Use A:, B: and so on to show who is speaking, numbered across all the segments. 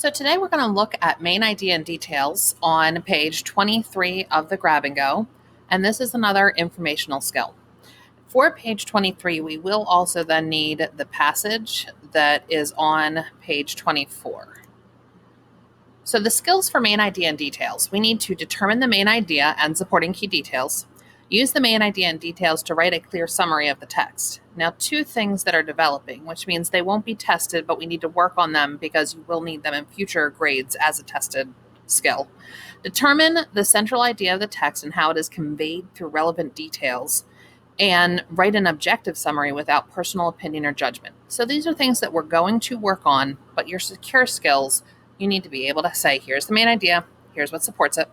A: So today we're going to look at main idea and details on page 23 of the Grab and Go, and this is another informational skill. For page 23, we will also then need the passage that is on page 24. So the skills for main idea and details, we need to determine the main idea and supporting key details, use the main idea and details to write a clear summary of the text. Now, two things that are developing, which means they won't be tested, but we need to work on them because you will need them in future grades as a tested skill. Determine the central idea of the text and how it is conveyed through relevant details, and write an objective summary without personal opinion or judgment. So these are things that we're going to work on, but your secure skills, you need to be able to say, here's the main idea, here's what supports it,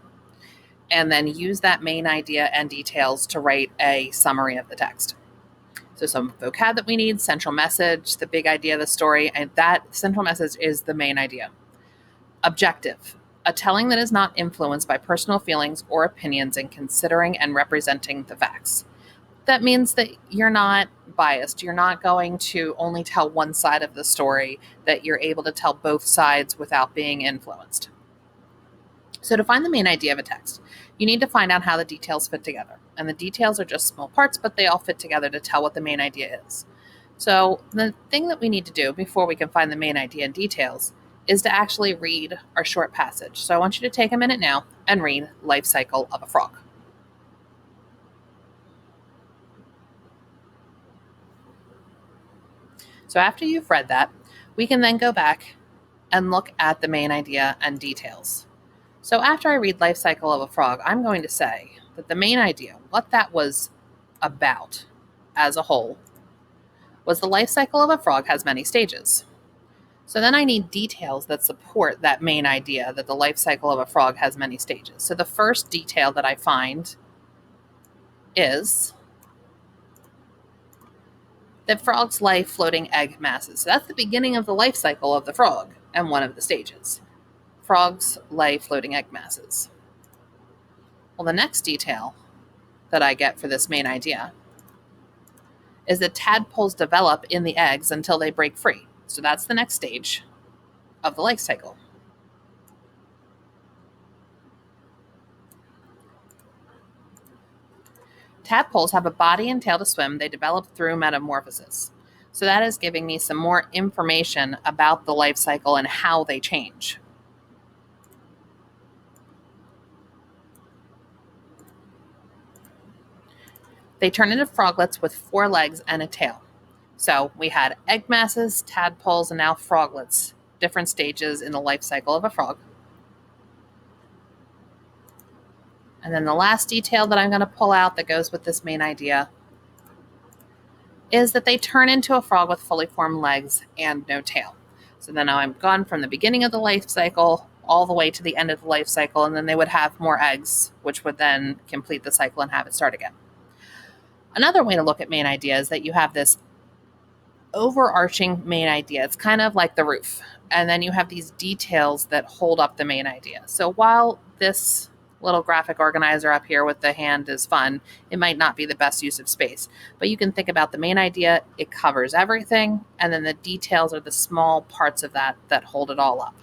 A: and then use that main idea and details to write a summary of the text. So some vocab that we need, central message, the big idea of the story, and that central message is the main idea. Objective, a telling that is not influenced by personal feelings or opinions in considering and representing the facts. That means that you're not biased. You're not going to only tell one side of the story, that you're able to tell both sides without being influenced. So to find the main idea of a text, you need to find out how the details fit together. And the details are just small parts, but they all fit together to tell what the main idea is. So the thing that we need to do before we can find the main idea and details is to actually read our short passage. So I want you to take a minute now and read Life Cycle of a Frog. So after you've read that, we can then go back and look at the main idea and details. So after I read Life Cycle of a Frog, I'm going to say that the main idea, what that was about as a whole, was the life cycle of a frog has many stages. So then I need details that support that main idea that the life cycle of a frog has many stages. So the first detail that I find is that frogs lay floating egg masses. So that's the beginning of the life cycle of the frog and one of the stages. Frogs lay floating egg masses. Well, the next detail that I get for this main idea is that tadpoles develop in the eggs until they break free. So that's the next stage of the life cycle. Tadpoles have a body and tail to swim. They develop through metamorphosis. So that is giving me some more information about the life cycle and how they change. They turn into froglets with 4 legs and a tail. So we had egg masses, tadpoles, and now froglets, different stages in the life cycle of a frog. And then the last detail that I'm going to pull out that goes with this main idea is that they turn into a frog with fully formed legs and no tail. So then I'm gone from the beginning of the life cycle all the way to the end of the life cycle, and then they would have more eggs, which would then complete the cycle and have it start again. Another way to look at main idea is that you have this overarching main idea. It's kind of like the roof. And then you have these details that hold up the main idea. So while this little graphic organizer up here with the hand is fun, it might not be the best use of space. But you can think about the main idea, it covers everything, and then the details are the small parts of that hold it all up.